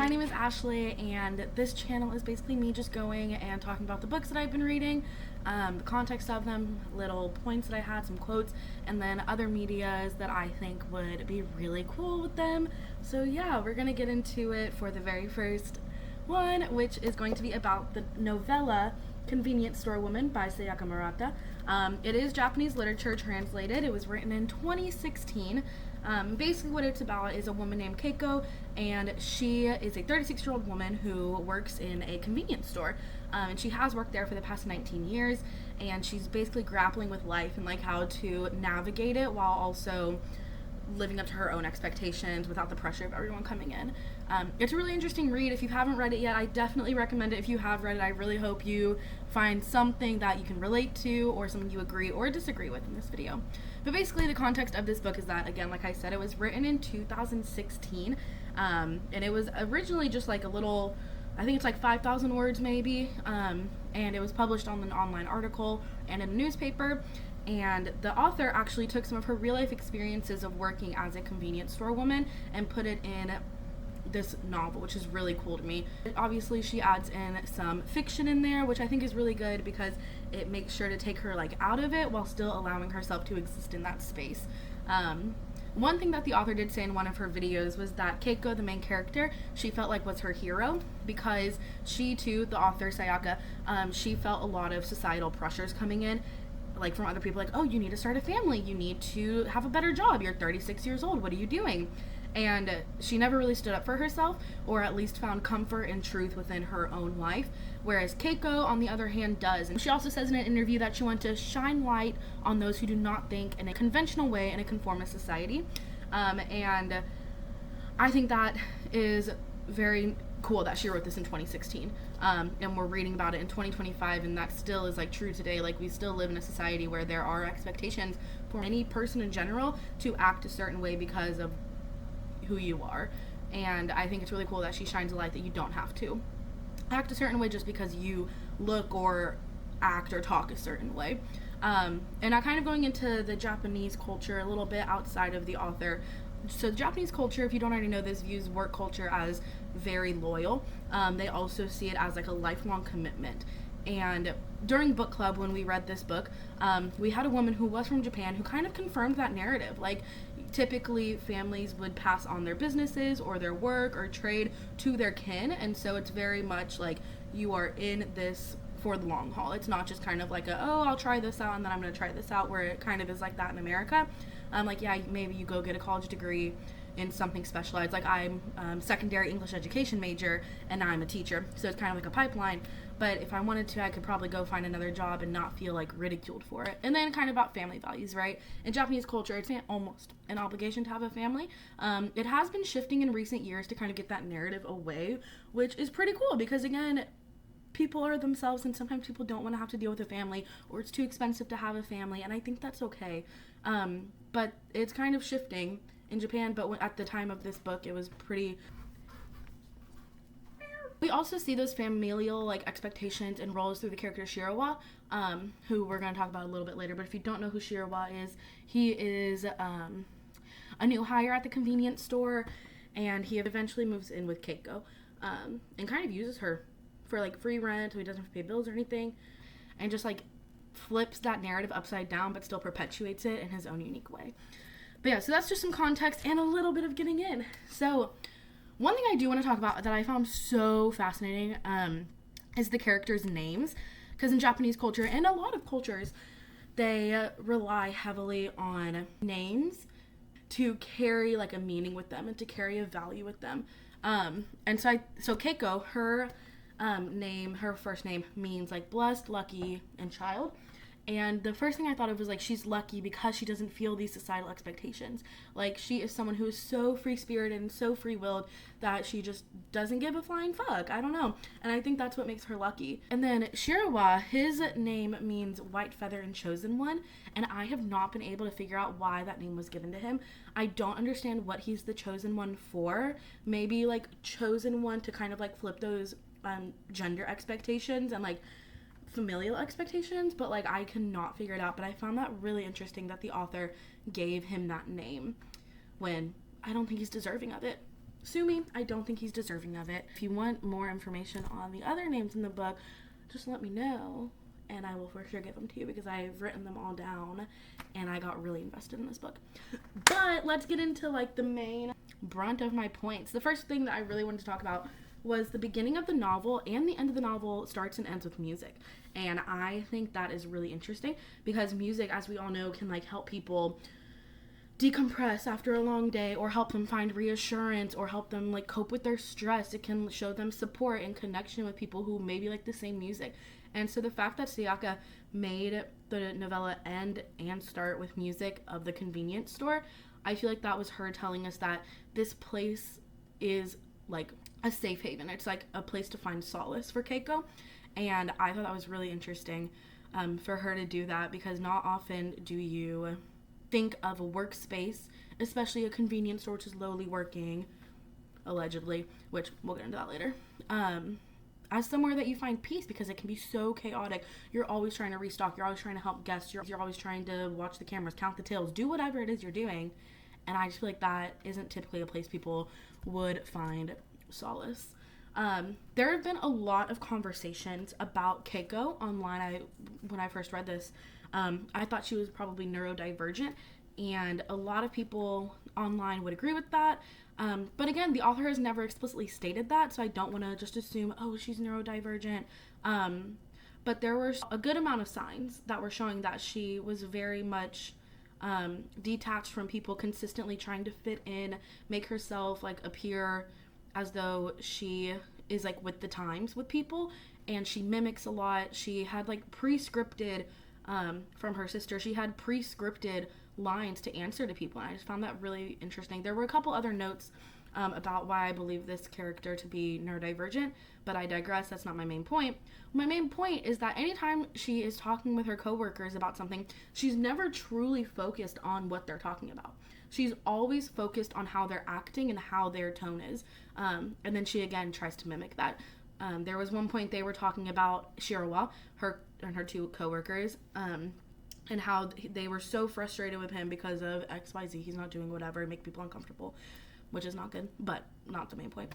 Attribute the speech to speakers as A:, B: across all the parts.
A: my name is Ashley, and this channel is basically me just going and talking about the books that I've been reading, the context of them, little points that I had, some quotes, and then other medias that I think would be really cool with them. So yeah, we're gonna get into it for the very first one, which is going to be about the novella Convenience Store Woman by Sayaka Murata. It is Japanese literature translated. It was written in 2016. Basically what it's about is a woman named Keiko, and she is a 36-year-old woman who works in a convenience store, and she has worked there for the past 19 years, and she's basically grappling with life and like how to navigate it while also living up to her own expectations without the pressure of everyone coming in. It's a really interesting read. If you haven't read it yet, I definitely recommend it. If you have read it, I really hope you find something that you can relate to or something you agree or disagree with in this video. But basically the context of this book is that, again, like I said, it was written in 2016, and it was originally just like a little, I think it's like 5,000 words maybe, and it was published on an online article and in a newspaper. And the author actually took some of her real life experiences of working as a convenience store woman and put it in this novel, which is really cool to me. Obviously she adds in some fiction in there, which I think is really good because it makes sure to take her like out of it while still allowing herself to exist in that space. One thing that the author did say in one of her videos was that Keiko, the main character, she felt like was her hero because she too, the author Sayaka, she felt a lot of societal pressures coming in, like from other people, like, oh, you need to start a family, you need to have a better job, you're 36 years old, what are you doing? And she never really stood up for herself, or at least found comfort and truth within her own life, whereas Keiko, on the other hand, does. And she also says in an interview that she wanted to shine light on those who do not think in a conventional way in a conformist society. And I think that is very cool that she wrote this in 2016, and we're reading about it in 2025, and that still is like true today. Like, we still live in a society where there are expectations for any person in general to act a certain way because of who you are, and I think it's really cool that she shines a light that you don't have to act a certain way just because you look or act or talk a certain way. And I'm kind of going into the Japanese culture a little bit outside of the author. So the Japanese culture, if you don't already know this, views work culture as very loyal. They also see it as like a lifelong commitment. And during book club, when we read this book, we had a woman who was from Japan who kind of confirmed that narrative. Like, typically families would pass on their businesses or their work or trade to their kin, and so it's very much like you are in this for the long haul. It's not just kind of like oh, I'll try this out and then I'm going to try this out, where it kind of is like that in America. Like, yeah, maybe you go get a college degree in something specialized. Like, I'm secondary English education major and now I'm a teacher, so it's kind of like a pipeline. But if I wanted to, I could probably go find another job and not feel like ridiculed for it. And then kind of about family values, right? In Japanese culture, it's almost an obligation to have a family. It has been shifting in recent years to kind of get that narrative away, which is pretty cool because, again, people are themselves, and sometimes people don't want to have to deal with a family, or it's too expensive to have a family, and I think that's okay. But it's kind of shifting in Japan, but at the time of this book, it was pretty. We also see those familial like expectations and roles through the character Shirawa, who we're going to talk about a little bit later. But if you don't know who Shirawa is, he is a new hire at the convenience store, and he eventually moves in with Keiko, and kind of uses her for like free rent, so he doesn't have to pay bills or anything, and just like flips that narrative upside down but still perpetuates it in his own unique way. But yeah, so that's just some context and a little bit of getting in. So one thing I do want to talk about that I found so fascinating is the characters' names, because in Japanese culture and a lot of cultures, they rely heavily on names to carry like a meaning with them and to carry a value with them. And so Keiko, her name, her first name means like blessed, lucky, and child. And the first thing I thought of was like, she's lucky because she doesn't feel these societal expectations. Like, she is someone who is so free-spirited and so free-willed that she just doesn't give a flying fuck. I don't know. And I think that's what makes her lucky. And then Shirawa, his name means white feather and chosen one. And I have not been able to figure out why that name was given to him. I don't understand what he's the chosen one for. Maybe like chosen one to kind of like flip those gender expectations and like familial expectations, but like I cannot figure it out. But I found that really interesting that the author gave him that name when I don't think he's deserving of it. sue me. I don't think he's deserving of it. If you want more information on the other names in the book, just let me know, and I will for sure give them to you because I've written them all down and I got really invested in this book. But let's get into like the main brunt of my points. The first thing that I really wanted to talk about was the beginning of the novel, and the end of the novel starts and ends with music. And I think that is really interesting because music, as we all know, can like help people decompress after a long day, or help them find reassurance, or help them like cope with their stress. It can show them support and connection with people who maybe like the same music. And so the fact that Sayaka made the novella end and start with music of the convenience store, I feel like that was her telling us that this place is like a safe haven. It's like a place to find solace for Keiko. And I thought that was really interesting for her to do that, because not often do you think of a workspace, especially a convenience store, which is lowly working, allegedly, which we'll get into that later, as somewhere that you find peace, because it can be so chaotic. You're always trying to restock, you're always trying to help guests, you're always trying to watch the cameras, count the tills, do whatever it is you're doing. And I just feel like that isn't typically a place people would find solace. There have been a lot of conversations about Keiko online. When I first read this, I thought she was probably neurodivergent, and a lot of people online would agree with that. But again, the author has never explicitly stated that, so I don't want to just assume, oh, she's neurodivergent. But there were a good amount of signs that were showing that she was very much detached from people, consistently trying to fit in, make herself like appear as though she is like with the times with people, and she mimics a lot. She had like pre-scripted from her sister, she had pre-scripted lines to answer to people, and I just found that really interesting. There were a couple other notes about why I believe this character to be neurodivergent, but I digress. That's not my main point. My main point is that anytime she is talking with her coworkers about something, she's never truly focused on what they're talking about. She's always focused on how they're acting and how their tone is, and then she again tries to mimic that. There was one point they were talking about Shirawa, her and her two coworkers, and how they were so frustrated with him because of XYZ. He's not doing whatever, make people uncomfortable, which is not good, but not the main point.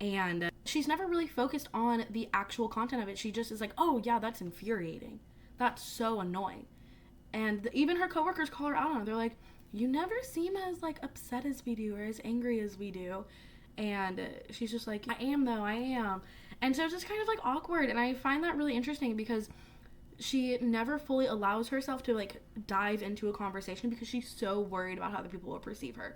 A: And she's never really focused on the actual content of it. She just is like, oh yeah, that's infuriating. That's so annoying. And even her coworkers call her out on it. They're like, you never seem as like upset as we do, or as angry as we do. And she's just like, I am though, I am. And so it's just kind of like awkward. And I find that really interesting because she never fully allows herself to like dive into a conversation because she's so worried about how other people will perceive her.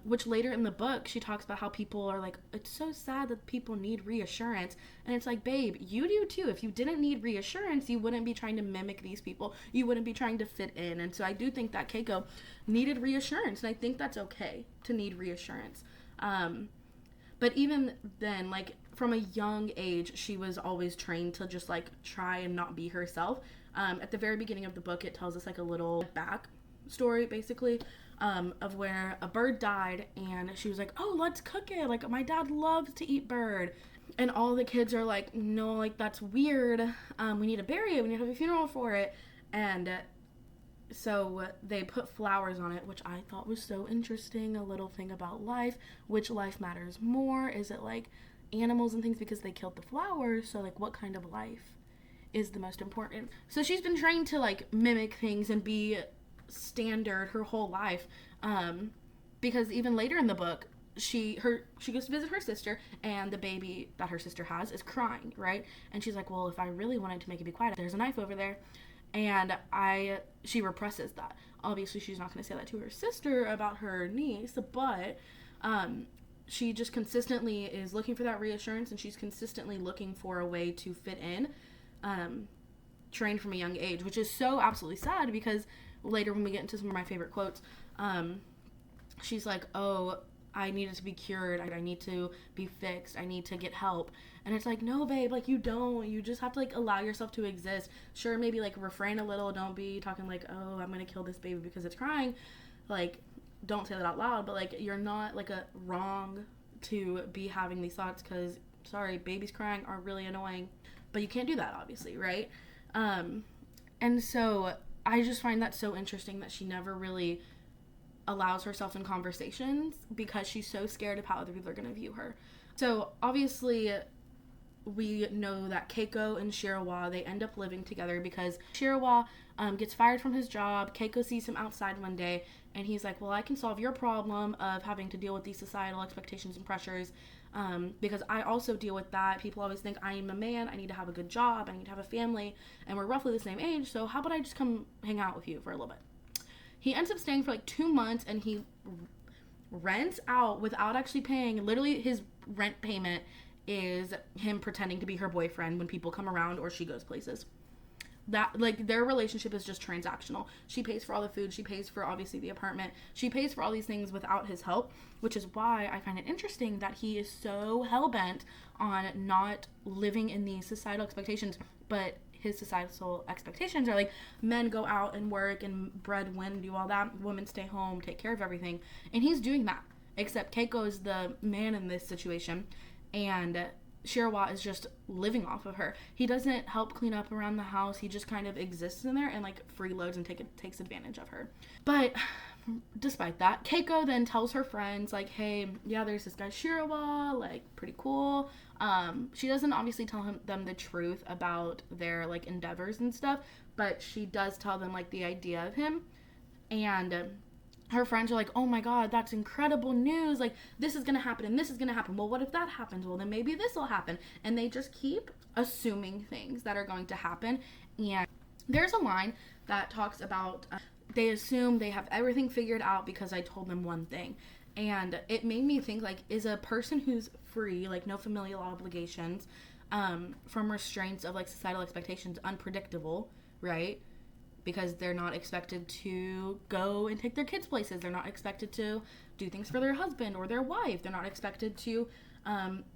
A: Which later in the book, she talks about how people are like, it's so sad that people need reassurance. And it's like, babe, you do too. If you didn't need reassurance, you wouldn't be trying to mimic these people. You wouldn't be trying to fit in. And so I do think that Keiko needed reassurance. And I think that's okay to need reassurance. But even then, like, from a young age, she was always trained to just like try and not be herself. At the very beginning of the book, it tells us like a little back story, basically, of where a bird died, and she was like, oh, let's cook it, like my dad loves to eat bird. And all the kids are like, no, like that's weird, we need to bury it, we need to have a funeral for it. And so they put flowers on it, which I thought was so interesting. A little thing about life. Which life matters more? Is it like animals and things because they killed the flowers? So like what kind of life is the most important? So she's been trained to like mimic things and be standard her whole life, because even later in the book, she goes to visit her sister, and the baby that her sister has is crying, right? And she's like, well, if I really wanted to make it be quiet, there's a knife over there. And she represses that. Obviously, she's not going to say that to her sister about her niece, but she just consistently is looking for that reassurance, and she's consistently looking for a way to fit in, trained from a young age, which is so absolutely sad, because later when we get into some of my favorite quotes, she's like, oh, I needed to be cured, I need to be fixed, I need to get help. And it's like, no, babe, like, you don't. You just have to, like, allow yourself to exist. Sure, maybe, like, refrain a little. Don't be talking like, oh, I'm gonna kill this baby because it's crying. Like, don't say that out loud. But, like, you're not, like, a wrong to be having these thoughts because, sorry, babies crying are really annoying. But you can't do that, obviously, right? And so I just find that so interesting that she never really allows herself in conversations because she's so scared of how other people are going to view her. So obviously we know that Keiko and Shirawa, they end up living together because Shirawa gets fired from his job. Keiko sees him outside one day, and he's like, well, I can solve your problem of having to deal with these societal expectations and pressures, because I also deal with that. People always think I am a man, I need to have a good job, I need to have a family, and we're roughly the same age, so how about I just come hang out with you for a little bit. He ends up staying for like 2 months, and he rents out without actually paying. Literally, his rent payment is him pretending to be her boyfriend when people come around or she goes places. That, like, their relationship is just transactional. She pays for all the food, she pays for obviously the apartment, she pays for all these things without his help, which is why I find it interesting that he is so hell-bent on not living in these societal expectations. But his societal expectations are like, men go out and work and breadwin, do all that, women stay home, take care of everything, and he's doing that, except Keiko is the man in this situation, and Shirawa is just living off of her. He doesn't help clean up around the house. He just kind of exists in there and like freeloads and takes advantage of her. But despite that, Keiko then tells her friends like, hey, yeah, there's this guy Shirawa, like pretty cool. She doesn't obviously tell them the truth about their like endeavors and stuff, but she does tell them like the idea of him. And her friends are like, oh my god, that's incredible news, like this is gonna happen and this is gonna happen. Well, what if that happens? Well, then maybe this will happen. And they just keep assuming things that are going to happen. And there's a line that talks about they assume they have everything figured out because I told them one thing. And it made me think, like, is a person who's free, like no familial obligations, from restraints of like societal expectations, unpredictable, right? Because they're not expected to go and take their kids places. They're not expected to do things for their husband or their wife. They're not expected to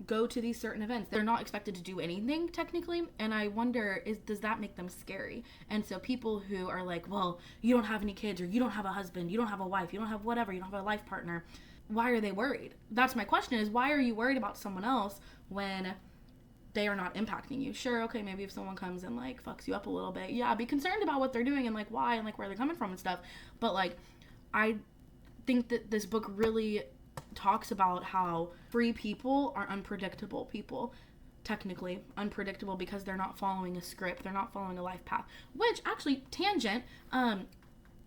A: go to these certain events. They're not expected to do anything, technically. And I wonder, does that make them scary? And so people who are like, well, you don't have any kids, or you don't have a husband, you don't have a wife, you don't have whatever, you don't have a life partner. Why are they worried? That's my question, is why are you worried about someone else when they are not impacting you? Sure, okay, maybe if someone comes and like fucks you up a little bit, yeah, be concerned about what they're doing and like why and like where they're coming from and stuff. But like, I think that this book really talks about how free people are unpredictable people. Technically unpredictable because they're not following a script, they're not following a life path. Which actually, tangent,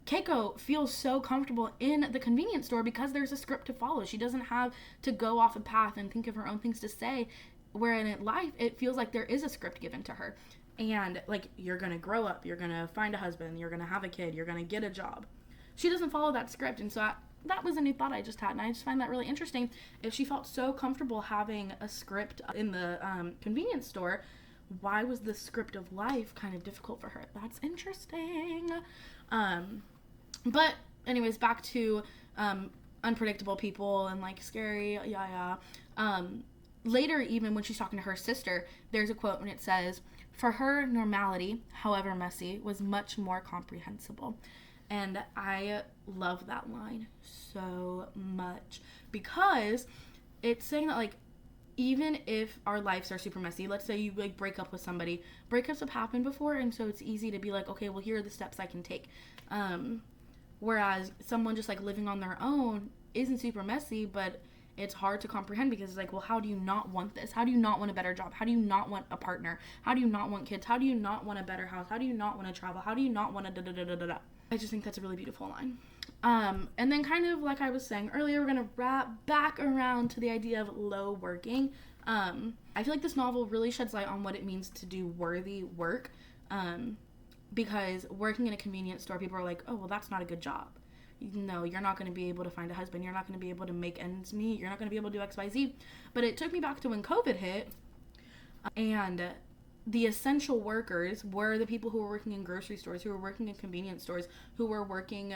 A: Keiko feels so comfortable in the convenience store because there's a script to follow. She doesn't have to go off a path and think of her own things to say. Where in life, it feels like there is a script given to her. And, like, you're going to grow up, you're going to find a husband, you're going to have a kid, you're going to get a job. She doesn't follow that script. And so that was a new thought I just had. And I just find that really interesting. If she felt so comfortable having a script in the convenience store, why was the script of life kind of difficult for her? That's interesting. But anyways, back to unpredictable people and, like, scary, later, even when she's talking to her sister, there's a quote and it says, for her, normality, however messy, was much more comprehensible. And I love that line so much because it's saying that, like, even if our lives are super messy, let's say you like break up with somebody, breakups have happened before, and so it's easy to be like, okay, well, here are the steps I can take. Whereas someone just like living on their own isn't super messy, but it's hard to comprehend because it's like, well, how do you not want this? How do you not want a better job? How do you not want a partner? How do you not want kids? How do you not want a better house? How do you not want to travel? How do you not want to da-da-da-da-da-da? I just think that's a really beautiful line. And then kind of like I was saying earlier, we're going to wrap back around to the idea of low working. I feel like this novel really sheds light on what it means to do worthy work. Because working in a convenience store, people are like, oh, well, that's not a good job. No, you're not going to be able to find a husband. You're not going to be able to make ends meet. You're not going to be able to do X, Y, Z. But it took me back to when COVID hit. And the essential workers were the people who were working in grocery stores, who were working in convenience stores, who were working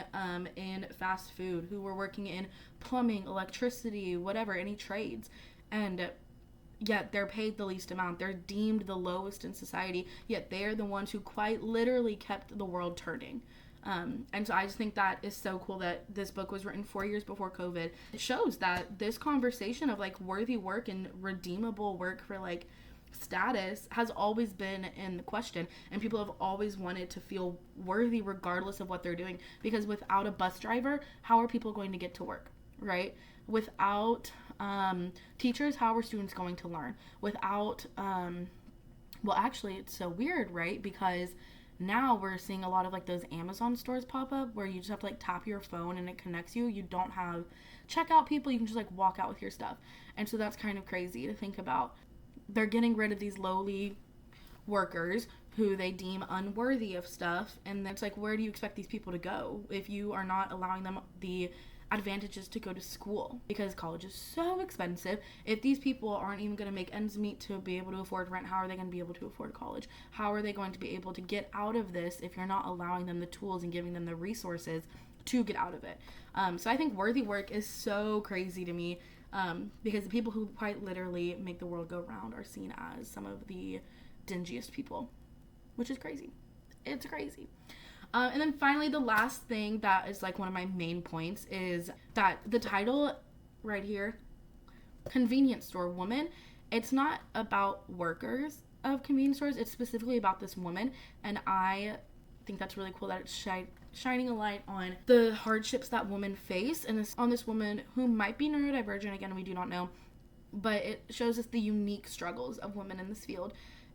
A: in fast food, who were working in plumbing, electricity, whatever, any trades. And yet they're paid the least amount. They're deemed the lowest in society. Yet they're the ones who quite literally kept the world turning. And so I just think that is so cool that this book was written 4 years before COVID. It shows that this conversation of like worthy work and redeemable work for like status has always been in the question, and people have always wanted to feel worthy regardless of what they're doing, because without a bus driver, how are people going to get to work, right? Without teachers, how are students going to learn? Without well, actually, it's so weird, right? Because now we're seeing a lot of like those Amazon stores pop up where you just have to like tap your phone and it connects you. You don't have checkout people. You can just like walk out with your stuff. And so that's kind of crazy to think about. They're getting rid of these lowly workers who they deem unworthy of stuff. And it's like, where do you expect these people to go if you are not allowing them the advantages to go to school? Because college is so expensive. If these people aren't even going to make ends meet to be able to afford rent, how are they going to be able to afford college? How are they going to be able to get out of this if you're not allowing them the tools and giving them the resources to get out of it? So I think worthy work is so crazy to me, because the people who quite literally make the world go round are seen as some of the dingiest people, which is crazy. It's crazy. And then finally, the last thing that is like one of my main points is that the title right here, convenience store woman, it's not about workers of convenience stores. It's specifically about this woman. And I think that's really cool that it's shining a light on the hardships that women face, and on this woman who might be neurodivergent. Again, we do not know. But it shows us the unique struggles of women in this field.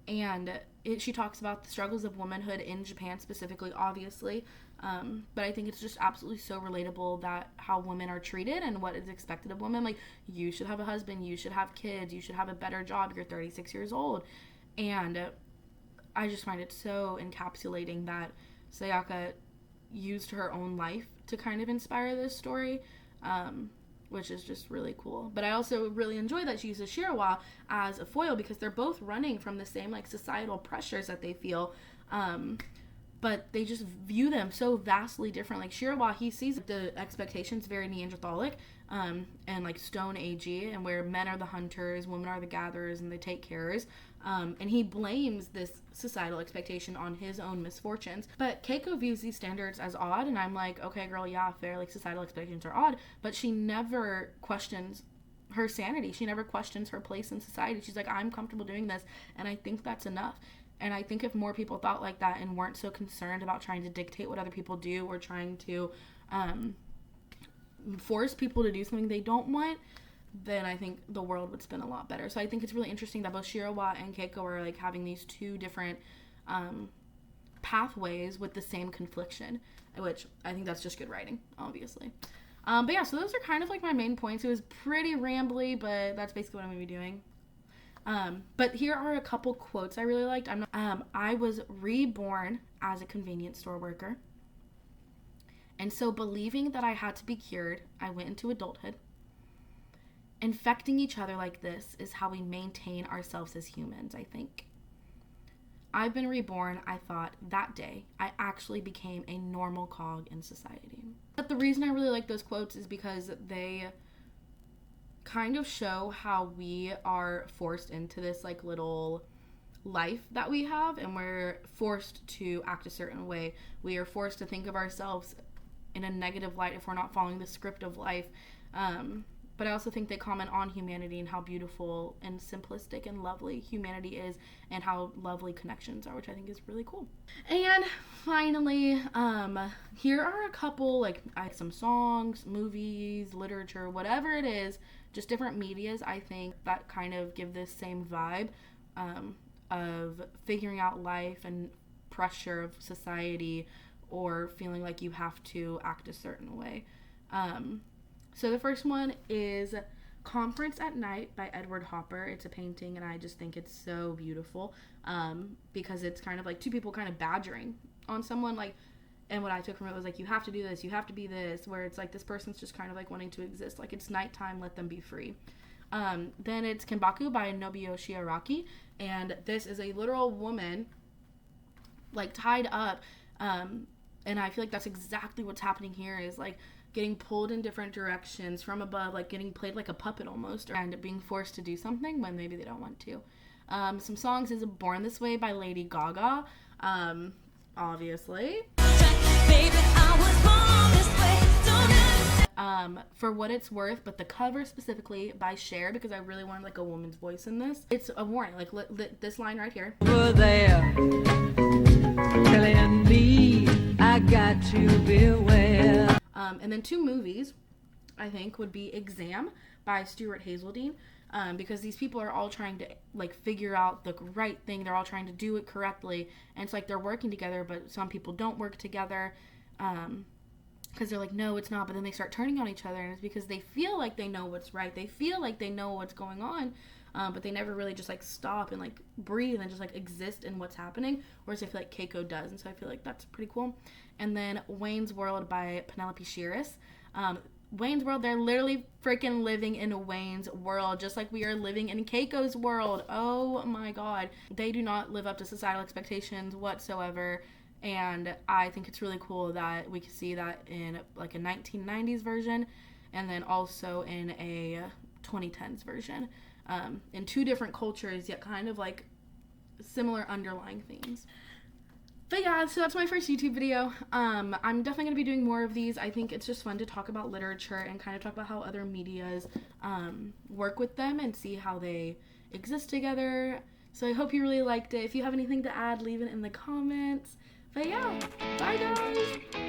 A: And she talks about the struggles of womanhood in Japan specifically, obviously. But I think it's just absolutely so relatable that how women are treated and what is expected of women. Like, you should have a husband, you should have kids, you should have a better job, you're 36 years old. And I just find it so encapsulating that Sayaka used her own life to kind of inspire this story. Which is just really cool. But I also really enjoy that she uses Shirawa as a foil, because they're both running from the same like societal pressures that they feel, but they just view them so vastly different. Like Shirawa, he sees the expectations very Neanderthalic, and like Stone Agey, and where men are the hunters, women are the gatherers, and they take carers. And he blames this societal expectation on his own misfortunes. But Keiko views these standards as odd, and I'm like, okay, girl, yeah, fair, like societal expectations are odd, but she never questions her sanity. She never questions her place in society. She's like, I'm comfortable doing this, and I think that's enough. And I think if more people thought like that and weren't so concerned about trying to dictate what other people do or trying to force people to do something they don't want, then I think the world would spin a lot better. So I think it's really interesting that both Shirawa and Keiko are like having these two different pathways with the same confliction, which I think that's just good writing, obviously. But yeah, so those are kind of like my main points. It was pretty rambly, but that's basically what I'm going to be doing. But here are a couple quotes I really liked. I was reborn as a convenience store worker. And so believing that I had to be cured, I went into adulthood. Infecting each other like this is how we maintain ourselves as humans, I think. I've been reborn, I thought, that day. I actually became a normal cog in society. But the reason I really like those quotes is because they kind of show how we are forced into this like little life that we have, and we're forced to act a certain way. We are forced to think of ourselves in a negative light if we're not following the script of life. But I also think they comment on humanity and how beautiful and simplistic and lovely humanity is, and how lovely connections are, which I think is really cool. And finally, here are a couple, like some songs, movies, literature, whatever it is, just different medias, I think, that kind of give this same vibe of figuring out life and pressure of society, or feeling like you have to act a certain way. So the first one is Conference at Night by Edward Hopper. It's a painting, and I just think it's so beautiful, because it's kind of like two people kind of badgering on someone, like, and what I took from it was like, you have to do this, you have to be this, where it's like this person's just kind of like wanting to exist, like it's nighttime, let them be free. Then it's Kenbaku by Nobuo Shioraki, and this is a literal woman like tied up, and I feel like that's exactly what's happening here, is like getting pulled in different directions from above, like getting played like a puppet almost, and being forced to do something when maybe they don't want to. Some songs is Born This Way by Lady Gaga, obviously. For What It's Worth, but the cover specifically by Cher, because I really wanted like a woman's voice in this. It's a warning, like this line right here.
B: Over there, telling me I got to beware.
A: And then 2 movies, I think, would be Exam by Stuart Haseldean, because these people are all trying to like figure out the right thing. They're all trying to do it correctly, and it's like they're working together, but some people don't work together. Because they're like, no, it's not, but then they start turning on each other, and it's because they feel like they know what's right. They feel like they know what's going on, but they never really just like stop and like breathe and just like exist in what's happening, whereas I feel like Keiko does, and so I feel like that's pretty cool. And then Wayne's World by Penelope Shiras. Wayne's World, they're literally freaking living in Wayne's world, just like we are living in Keiko's world. Oh my god. They do not live up to societal expectations whatsoever. And I think it's really cool that we can see that in like a 1990s version, and then also in a 2010s version, in 2 different cultures, yet kind of like similar underlying themes. But yeah, so that's my first YouTube video. I'm definitely going to be doing more of these. I think it's just fun to talk about literature and kind of talk about how other medias work with them and see how they exist together. So I hope you really liked it. If you have anything to add, leave it in the comments. But yeah, bye guys!